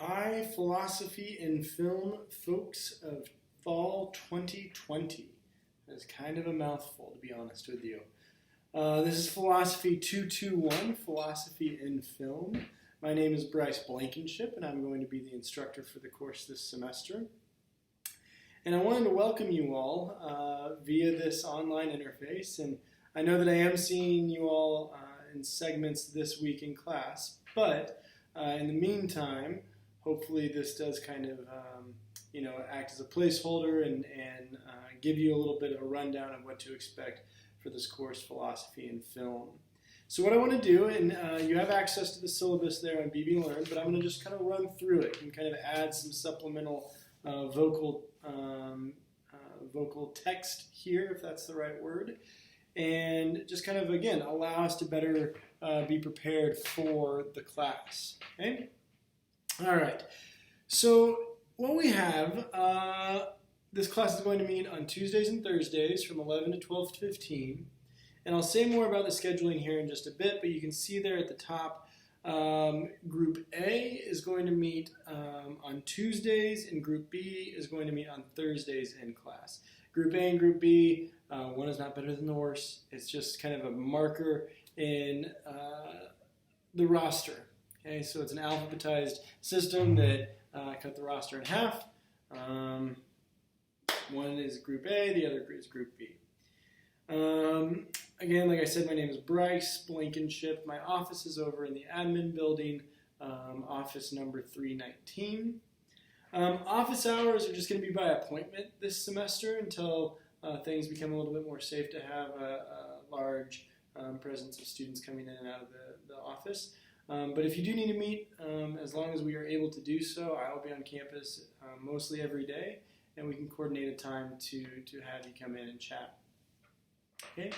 Hi, philosophy and film folks of fall 2020. That's kind of a mouthful, to be honest with you. This is Philosophy 221, Philosophy in Film. My name is Bryce Blankenship, and I'm going to be the instructor for the course this semester. And I wanted to welcome you all via this online interface. And I know that I am seeing you all in segments this week in class, but in the meantime, hopefully this does kind of act as a placeholder and give you a little bit of a rundown of what to expect for this course, Philosophy and Film. So what I want to do, and you have access to the syllabus there on BB Learn, but I'm going to just kind of run through it and kind of add some supplemental vocal text here, if that's the right word, and just kind of, again, allow us to better be prepared for the class. Okay? All right. So what we have, this class is going to meet on Tuesdays and Thursdays from 11 to 12:15. And I'll say more about the scheduling here in just a bit, but you can see there at the top, Group A is going to meet on Tuesdays, and Group B is going to meet on Thursdays in class. Group A and Group B, one is not better than the worse. It's just kind of a marker in the roster. Okay, so it's an alphabetized system that cut the roster in half. One is Group A, the other is Group B. Again, like I said, my name is Bryce Blankenship. My office is over in the admin building, office number 319. Office hours are just going to be by appointment this semester until things become a little bit more safe to have a large presence of students coming in and out of the office. But if you do need to meet, as long as we are able to do so, I will be on campus mostly every day, and we can coordinate a time to have you come in and chat. Okay?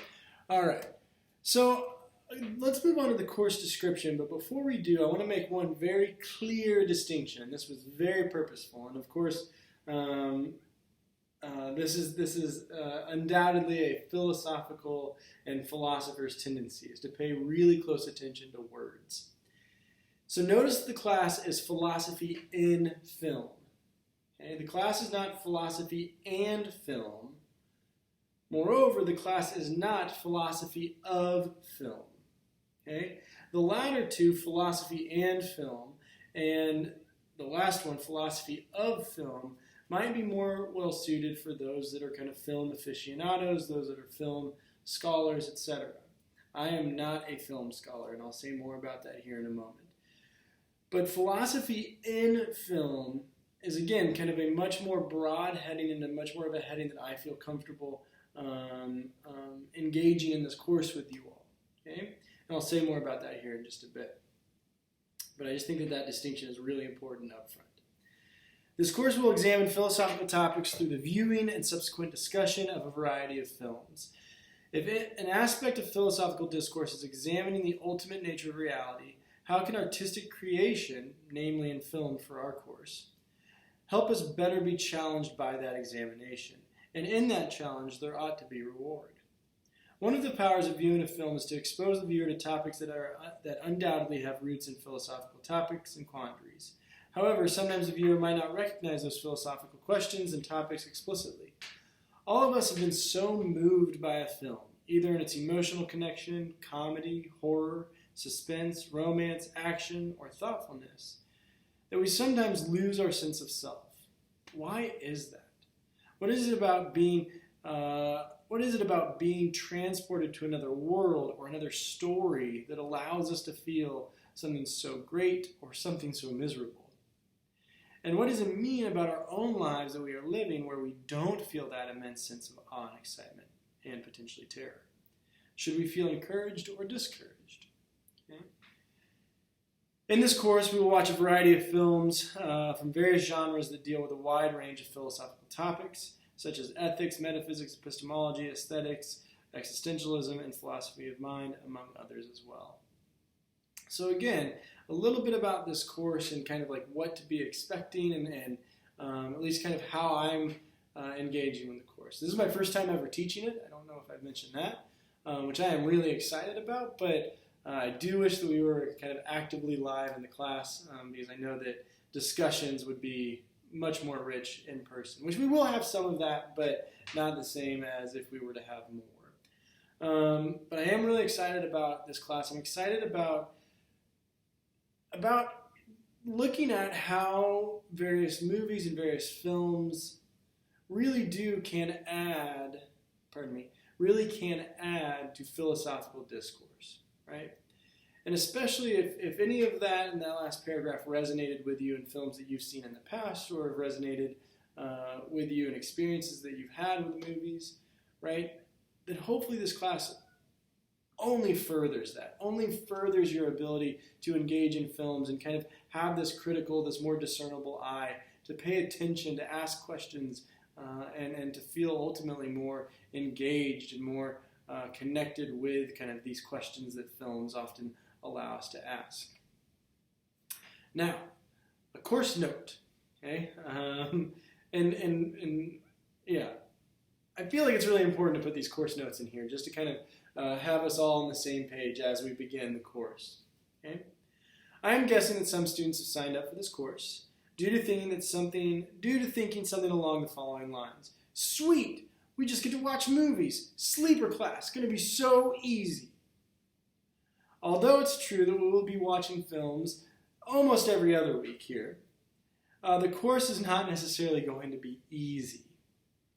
All right. So let's move on to the course description, but before we do, I want to make one very clear distinction, and this was very purposeful. And of course, this is undoubtedly a philosophical and philosopher's tendency, is to pay really close attention to words. So notice the class is Philosophy in Film. Okay? The class is not Philosophy and Film. Moreover, the class is not Philosophy of Film. Okay? The latter two, Philosophy and Film, and the last one, Philosophy of Film, might be more well suited for those that are kind of film aficionados, those that are film scholars, etc. I am not a film scholar, and I'll say more about that here in a moment. But Philosophy in Film is, again, kind of a much more broad heading and a much more of a heading that I feel comfortable engaging in this course with you all. Okay? And I'll say more about that here in just a bit. But I just think that distinction is really important up front. This course will examine philosophical topics through the viewing and subsequent discussion of a variety of films. If an aspect of philosophical discourse is examining the ultimate nature of reality, how can artistic creation, namely in film for our course, help us better be challenged by that examination? And in that challenge, there ought to be reward. One of the powers of viewing a film is to expose the viewer to topics that undoubtedly have roots in philosophical topics and quandaries. However, sometimes the viewer might not recognize those philosophical questions and topics explicitly. All of us have been so moved by a film, either in its emotional connection, comedy, horror, suspense, romance, action, or thoughtfulness, that we sometimes lose our sense of self. Why is that? What is it about being transported to another world or another story that allows us to feel something so great or something so miserable? And what does it mean about our own lives that we are living where we don't feel that immense sense of awe and excitement and potentially terror? Should we feel encouraged or discouraged? Okay. In this course, we will watch a variety of films from various genres that deal with a wide range of philosophical topics, such as ethics, metaphysics, epistemology, aesthetics, existentialism, and philosophy of mind, among others as well. So again, a little bit about this course and kind of like what to be expecting and at least kind of how I'm engaging in the course. This is my first time ever teaching it. I don't know if I've mentioned that, which I am really excited about, but I do wish that we were kind of actively live in the class because I know that discussions would be much more rich in person, which we will have some of that, but not the same as if we were to have more. But I am really excited about this class. I'm excited about looking at how various movies and various films really can add to philosophical discourse, right? And especially if any of that in that last paragraph resonated with you in films that you've seen in the past, or have resonated with you in experiences that you've had with movies, right? Then hopefully this class only furthers that, only furthers your ability to engage in films and kind of have this critical, this more discernible eye, to pay attention, to ask questions, and to feel ultimately more engaged and more connected with kind of these questions that films often allow us to ask. Now, a course note, okay? Yeah, I feel like it's really important to put these course notes in here just to kind of have us all on the same page as we begin the course, okay? I am guessing that some students have signed up for this course due to thinking something along the following lines. Sweet, we just get to watch movies. Sleeper class, going to be so easy. Although it's true that we will be watching films almost every other week here, the course is not necessarily going to be easy.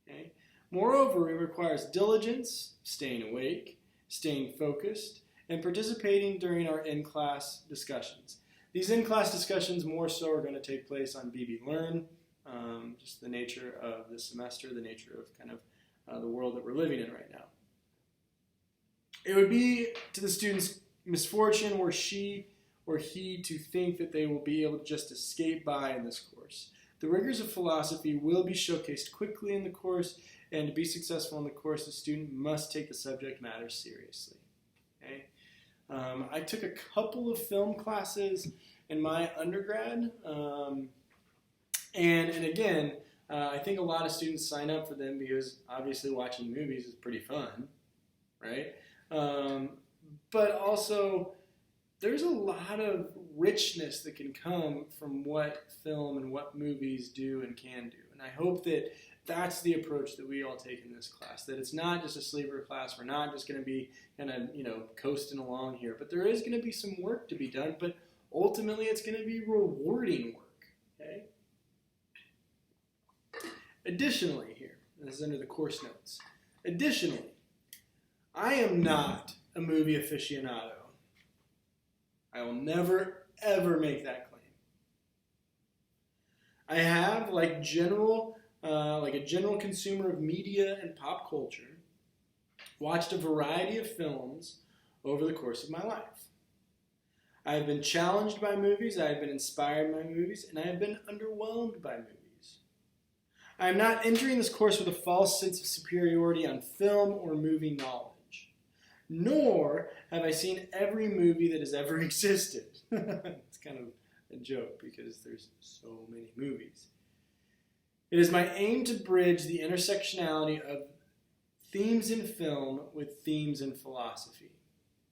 Okay? Moreover, it requires diligence, staying awake, staying focused, and participating during our in-class discussions. These in-class discussions more so are going to take place on BB Learn, just the nature of the semester, the nature of kind of the world that we're living in right now. It would be to the student's misfortune were she or he to think that they will be able to just escape by in this course. The rigors of philosophy will be showcased quickly in the course, and to be successful in the course, the student must take the subject matter seriously. Okay? I took a couple of film classes in my undergrad, and again, I think a lot of students sign up for them because obviously watching movies is pretty fun, right? But also, there's a lot of richness that can come from what film and what movies do and can do. And I hope that that's the approach that we all take in this class, that it's not just a sleeper class. We're not just going to be kind of, coasting along here. But there is going to be some work to be done, but ultimately it's going to be rewarding work, okay? Additionally here, this is under the course notes, additionally, I am not a movie aficionado. I will never, ever make that claim. I have, like a general consumer of media and pop culture, watched a variety of films over the course of my life. I have been challenged by movies, I have been inspired by movies, and I have been underwhelmed by movies. I am not entering this course with a false sense of superiority on film or movie knowledge, nor have I seen every movie that has ever existed. It's kind of a joke because there's so many movies. It is my aim to bridge the intersectionality of themes in film with themes in philosophy.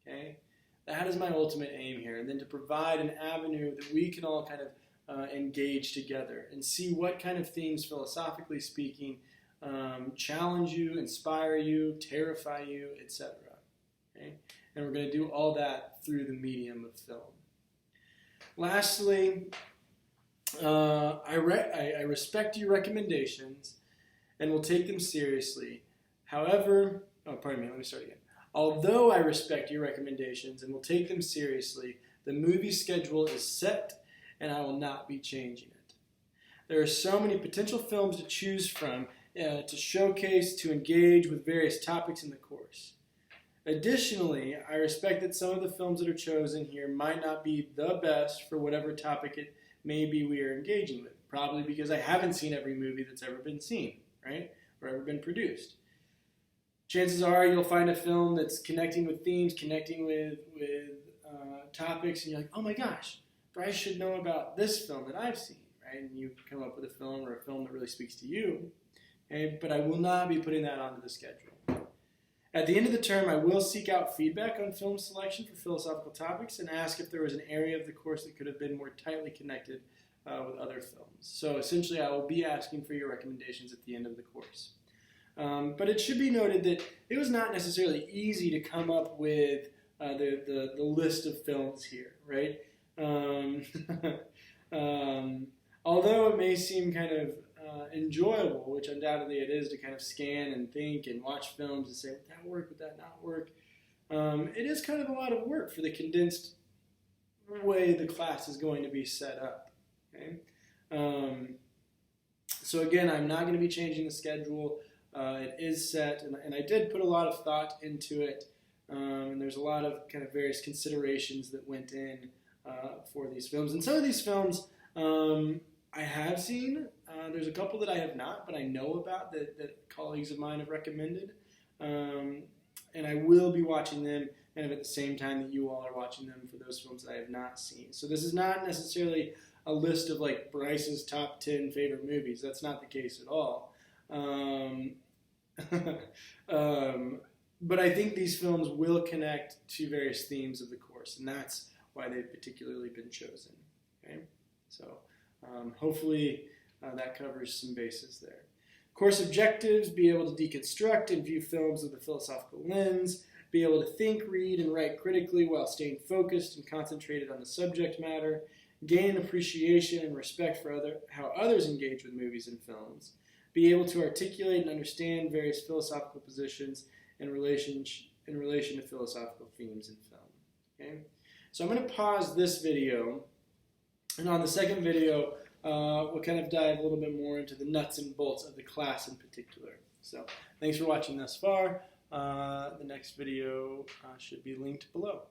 Okay? That is my ultimate aim here, and then to provide an avenue that we can all kind of engage together and see what kind of themes, philosophically speaking, challenge you, inspire you, terrify you, etc. Okay? And we're going to do all that through the medium of film. Lastly, I respect your recommendations and will take them seriously. However, let me start again. Although I respect your recommendations and will take them seriously, the movie schedule is set and I will not be changing it. There are so many potential films to choose from, to showcase, to engage with various topics in the course. Additionally, I respect that some of the films that are chosen here might not be the best for whatever topic it may be we are engaging with, probably because I haven't seen every movie that's ever been seen, right, or ever been produced. Chances are you'll find a film that's connecting with themes, connecting with topics, and you're like, oh my gosh, Bryce should know about this film that I've seen, right? And you come up with a film or a film that really speaks to you, okay? But I will not be putting that onto the schedule. At the end of the term, I will seek out feedback on film selection for philosophical topics and ask if there was an area of the course that could have been more tightly connected with other films. So essentially, I will be asking for your recommendations at the end of the course. But it should be noted that it was not necessarily easy to come up with the list of films here, right? Although it may seem kind of enjoyable, which undoubtedly it is, to kind of scan and think and watch films and say, would that work, would that not work? It is kind of a lot of work for the condensed way the class is going to be set up. Okay? So again, I'm not going to be changing the schedule. It is set, and I did put a lot of thought into it, and there's a lot of kind of various considerations that went in for these films. And some of these films I have seen. There's a couple that I have not, but I know about that colleagues of mine have recommended. And I will be watching them kind of at the same time that you all are watching them for those films that I have not seen. So this is not necessarily a list of like Bryce's top 10 favorite movies. That's not the case at all. But I think these films will connect to various themes of the course, and that's why they've particularly been chosen. Okay? So hopefully that covers some bases there. Course objectives: be able to deconstruct and view films with a philosophical lens, be able to think, read, and write critically while staying focused and concentrated on the subject matter, gain an appreciation and respect for how others engage with movies and films, be able to articulate and understand various philosophical positions in relation to philosophical themes in film. Okay? So I'm going to pause this video, and on the second video, we'll kind of dive a little bit more into the nuts and bolts of the class in particular. So thanks for watching thus far. The next video should be linked below.